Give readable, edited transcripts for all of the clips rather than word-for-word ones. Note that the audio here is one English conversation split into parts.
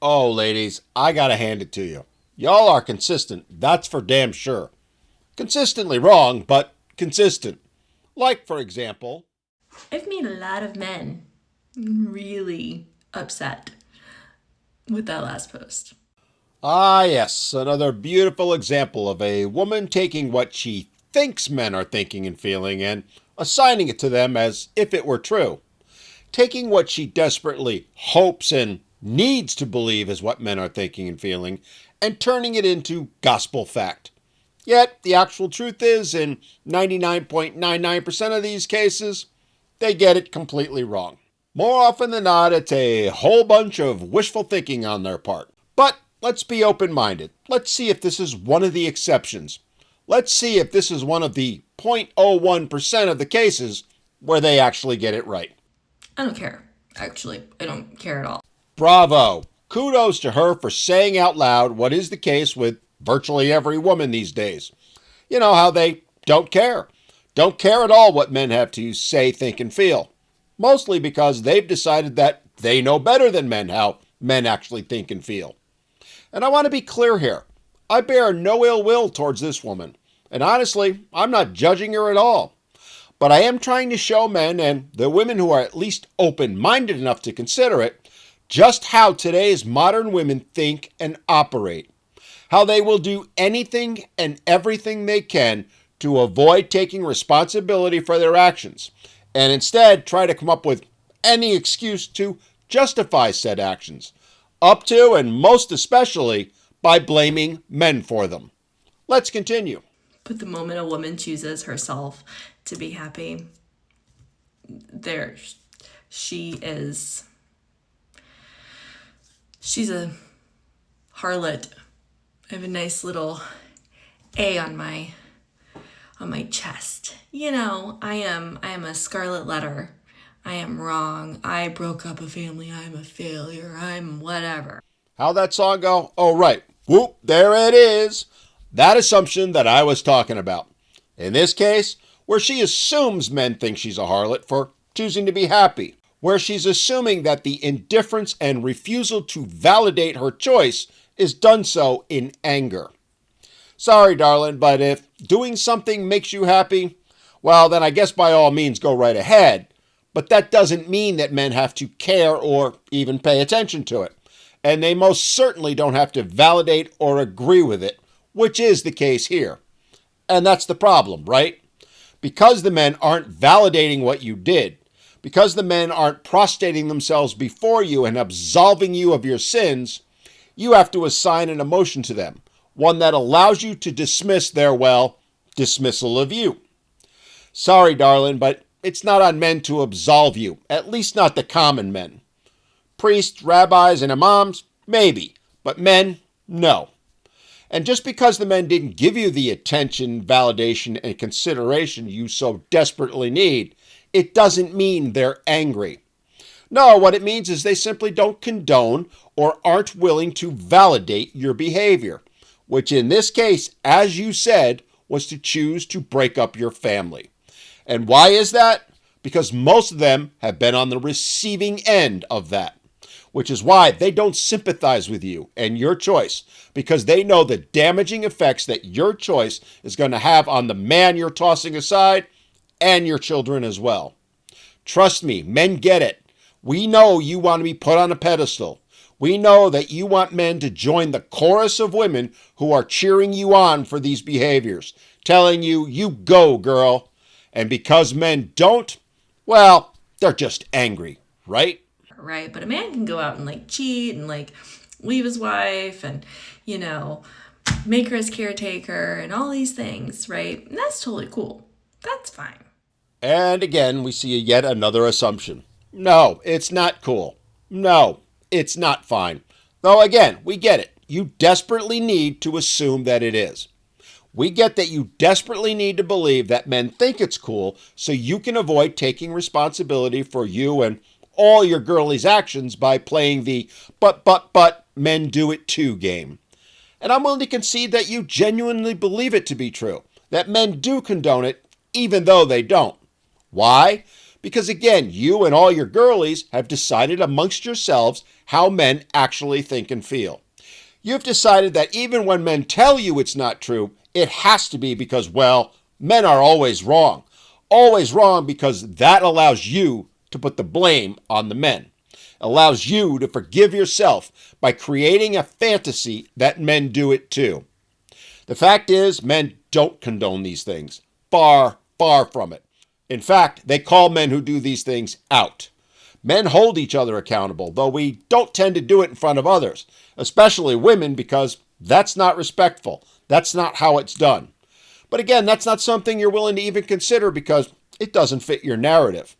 Oh, ladies, I gotta hand it to you. Y'all are consistent, that's for damn sure. Consistently wrong, but consistent. Like, for example, I've made a lot of men really upset with that last post. yes, another beautiful example of a woman taking what she thinks men are thinking and feeling and assigning it to them as if it were true. Taking what she desperately hopes and needs to believe is what men are thinking and feeling and turning it into gospel fact. Yet, the actual truth is, in 99.99% of these cases, they get it completely wrong. More often than not, it's a whole bunch of wishful thinking on their part. But let's be open minded. Let's see if this is one of the exceptions. Let's see if this is one of the 0.01% of the cases where they actually get it right. I don't care. Actually, I don't care at all. Bravo! Kudos to her for saying out loud what is the case with virtually every woman these days. You know how they don't care. Don't care at all what men have to say, think, and feel. Mostly because they've decided that they know better than men how men actually think and feel. And I want to be clear here. I bear no ill will towards this woman. And honestly, I'm not judging her at all. But I am trying to show men, and the women who are at least open-minded enough to consider it, just how today's modern women think and operate. How they will do anything and everything they can to avoid taking responsibility for their actions, and instead try to come up with any excuse to justify said actions, up to and most especially by blaming men for them. Let's continue. But the moment a woman chooses herself to be happy, there she is. She's a harlot. I have a nice little A on my chest. You know, I am a scarlet letter. I am wrong. I broke up a family. I'm a failure. I'm whatever. How'd that song go? Oh, right. Whoop, there it is. That assumption that I was talking about. In this case, where she assumes men think she's a harlot for choosing to be happy, where she's assuming that the indifference and refusal to validate her choice is done so in anger. Sorry, darling, but if doing something makes you happy, well, then I guess by all means go right ahead. But that doesn't mean that men have to care or even pay attention to it. And they most certainly don't have to validate or agree with it, which is the case here. And that's the problem, right? Because the men aren't validating what you did, because the men aren't prostrating themselves before you and absolving you of your sins, you have to assign an emotion to them, one that allows you to dismiss their, well, dismissal of you. Sorry, darling, but it's not on men to absolve you, at least not the common men. Priests, rabbis, and imams, maybe, but men, no. And just because the men didn't give you the attention, validation, and consideration you so desperately need, it doesn't mean they're angry. No, what it means is they simply don't condone or aren't willing to validate your behavior, which in this case, as you said, was to choose to break up your family. And why is that? Because most of them have been on the receiving end of that, which is why they don't sympathize with you and your choice, because they know the damaging effects that your choice is going to have on the man you're tossing aside and your children as well. Trust me, men get it. We know you want to be put on a pedestal. We know that you want men to join the chorus of women who are cheering you on for these behaviors, telling you, you go, girl. And because men don't, well, they're just angry, right? Right? But a man can go out and like cheat and like leave his wife and, you know, make her his caretaker and all these things, right? And that's totally cool. That's fine. And again, we see yet another assumption. No, it's not cool. No, it's not fine. Though again, we get it. You desperately need to assume that it is. We get that you desperately need to believe that men think it's cool so you can avoid taking responsibility for you and all your girlies' actions by playing the but, men do it too game. And I'm willing to concede that you genuinely believe it to be true, that men do condone it even though they don't. Why? Because again, you and all your girlies have decided amongst yourselves how men actually think and feel. You've decided that even when men tell you it's not true, it has to be because, well, men are always wrong. Always wrong because that allows you to put the blame on the men. Allows you to forgive yourself by creating a fantasy that men do it too. The fact is, men don't condone these things. Far, far from it. In fact, they call men who do these things out. Men hold each other accountable, though we don't tend to do it in front of others, especially women, because that's not respectful. That's not how it's done. But again, that's not something you're willing to even consider because it doesn't fit your narrative.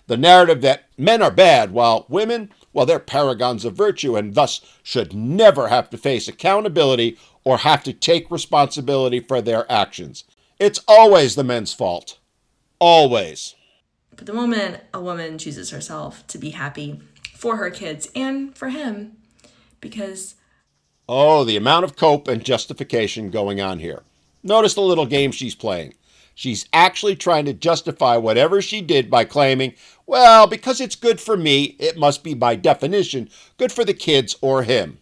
The narrative that men are bad while women, well, they're paragons of virtue and thus should never have to face accountability or have to take responsibility for their actions. It's always the men's fault. Always. But the moment a woman chooses herself to be happy for her kids and for him, because... Oh, the amount of cope and justification going on here. Notice the little game she's playing. She's actually trying to justify whatever she did by claiming, well, because it's good for me, it must be by definition good for the kids or him.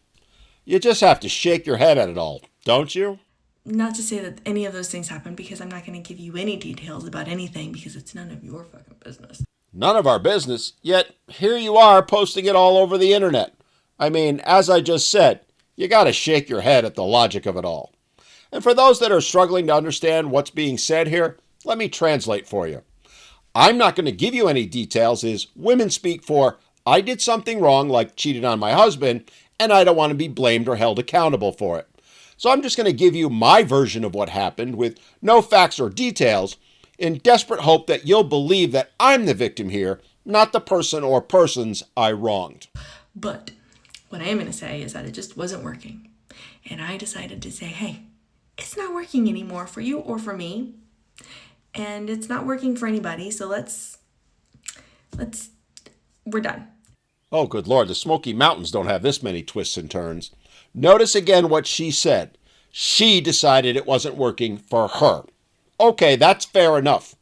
You just have to shake your head at it all, don't you? Not to say that any of those things happen, because I'm not going to give you any details about anything because it's none of your fucking business. None of our business, yet here you are posting it all over the internet. I mean, as I just said, you gotta shake your head at the logic of it all. And for those that are struggling to understand what's being said here, let me translate for you. I'm not going to give you any details as women speak for, I did something wrong like cheated on my husband, and I don't want to be blamed or held accountable for it. So I'm just going to give you my version of what happened with no facts or details in desperate hope that you'll believe that I'm the victim here, not the person or persons I wronged. But what I am going to say is that it just wasn't working. And I decided to say, hey, it's not working anymore for you or for me. And it's not working for anybody. So we're done. Oh, good Lord, the Smoky Mountains don't have this many twists and turns. Notice again what she said. She decided it wasn't working for her. Okay, that's fair enough.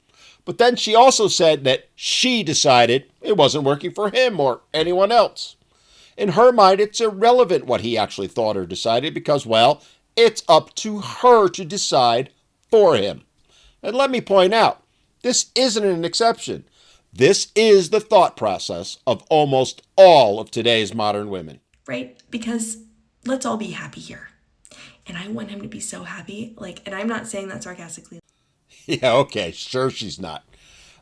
But then she also said that she decided it wasn't working for him or anyone else. In her mind, it's irrelevant what he actually thought or decided because, well, it's up to her to decide for him. And let me point out, this isn't an exception. This is the thought process of almost all of today's modern women. Right? Because let's all be happy here. And I want him to be so happy. And I'm not saying that sarcastically. Yeah, okay, sure she's not.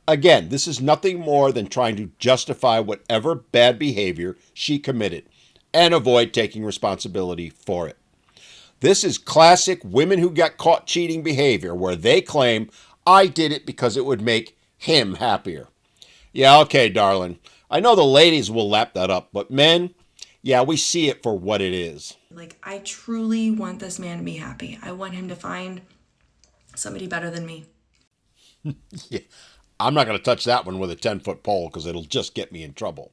Again, this is nothing more than trying to justify whatever bad behavior she committed and avoid taking responsibility for it. This is classic women who got caught cheating behavior where they claim, I did it because it would make him happier. Yeah, okay, darling. I know the ladies will lap that up, but men, yeah, we see it for what it is. I truly want this man to be happy. I want him to find somebody better than me. Yeah, I'm not going to touch that one with a 10-foot pole because it'll just get me in trouble.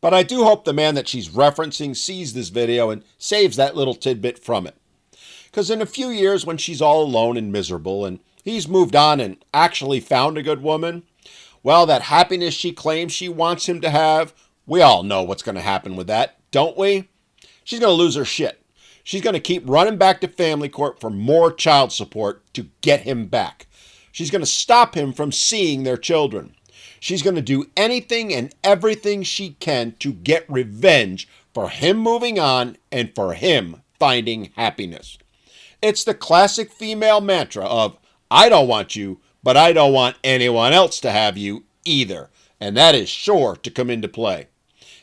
But I do hope the man that she's referencing sees this video and saves that little tidbit from it. Because in a few years when she's all alone and miserable and he's moved on and actually found a good woman, well, that happiness she claims she wants him to have, we all know what's going to happen with that, don't we? She's going to lose her shit. She's going to keep running back to family court for more child support to get him back. She's going to stop him from seeing their children. She's going to do anything and everything she can to get revenge for him moving on and for him finding happiness. It's the classic female mantra of, I don't want you, but I don't want anyone else to have you either. And that is sure to come into play.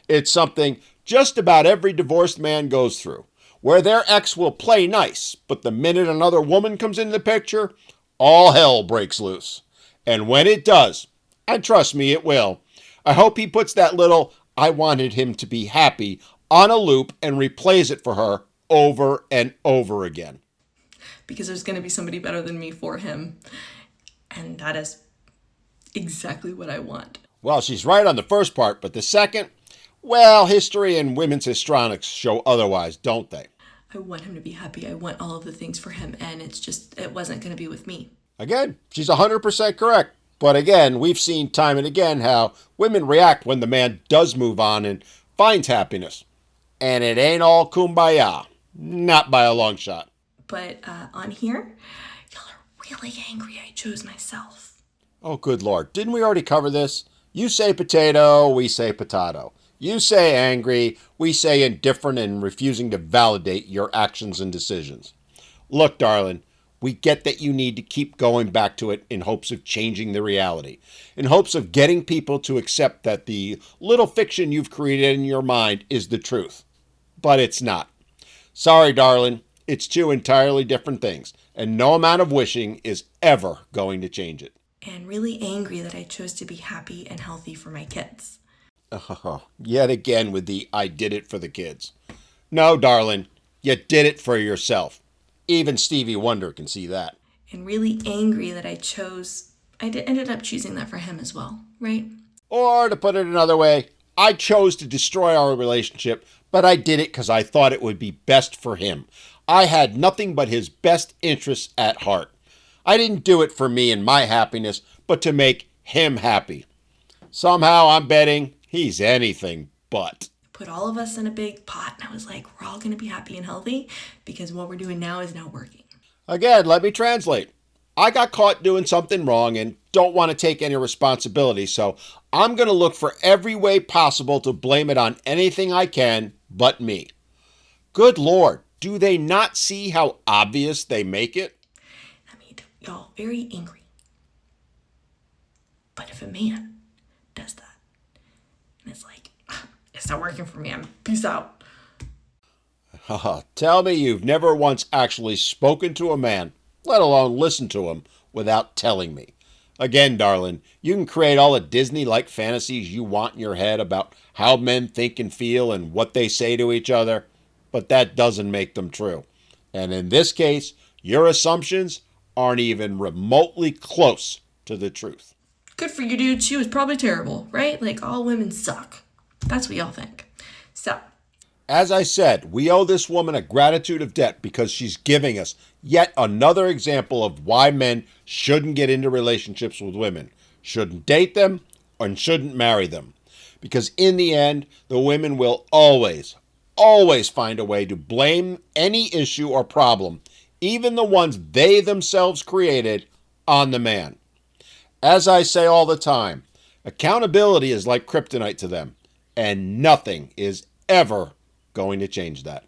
It's something just about every divorced man goes through, where their ex will play nice, but the minute another woman comes into the picture, all hell breaks loose. And when it does, and trust me, it will, I hope he puts that little, I wanted him to be happy, on a loop and replays it for her over and over again. Because there's going to be somebody better than me for him. And that is exactly what I want. Well, she's right on the first part, but the second, well, history and women's histrionics show otherwise, don't they? I want him to be happy. I want all of the things for him. And it wasn't going to be with me. Again, she's 100% correct. But again, we've seen time and again how women react when the man does move on and finds happiness. And it ain't all kumbaya. Not by a long shot. But on here, y'all are really angry I chose myself. Oh, good Lord. Didn't we already cover this? You say potato, we say potato. You say angry, we say indifferent and refusing to validate your actions and decisions. Look, darling, we get that you need to keep going back to it in hopes of changing the reality, in hopes of getting people to accept that the little fiction you've created in your mind is the truth. But it's not. Sorry, darling, it's two entirely different things, and no amount of wishing is ever going to change it. And really angry that I chose to be happy and healthy for my kids. Oh, yet again with the I did it for the kids. No, darling, you did it for yourself. Even Stevie Wonder can see that. And really angry that ended up choosing that for him as well, right? Or to put it another way, I chose to destroy our relationship, but I did it because I thought it would be best for him. I had nothing but his best interests at heart. I didn't do it for me and my happiness, but to make him happy. Somehow I'm betting he's anything but. Put all of us in a big pot, and I was like, we're all going to be happy and healthy because what we're doing now is not working. Again, let me translate. I got caught doing something wrong and don't want to take any responsibility, so I'm going to look for every way possible to blame it on anything I can but me. Good Lord, do they not see how obvious they make it? I mean, y'all, very angry. But if a man does that, and it's like, it's not working for me, I'm peace out. Tell me you've never once actually spoken to a man, let alone listened to him, without telling me. Again, darling, you can create all the Disney-like fantasies you want in your head about how men think and feel and what they say to each other, but that doesn't make them true. And in this case, your assumptions aren't even remotely close to the truth. Good for you, dude. She was probably terrible, right? Like, all women suck. That's what y'all think. So, As I said, we owe this woman a gratitude of debt because she's giving us yet another example of why men shouldn't get into relationships with women, shouldn't date them, and shouldn't marry them. Because in the end, the women will always find a way to blame any issue or problem, even the ones they themselves created, on the man. As I say all the time, accountability is like kryptonite to them, and nothing is ever going to change that.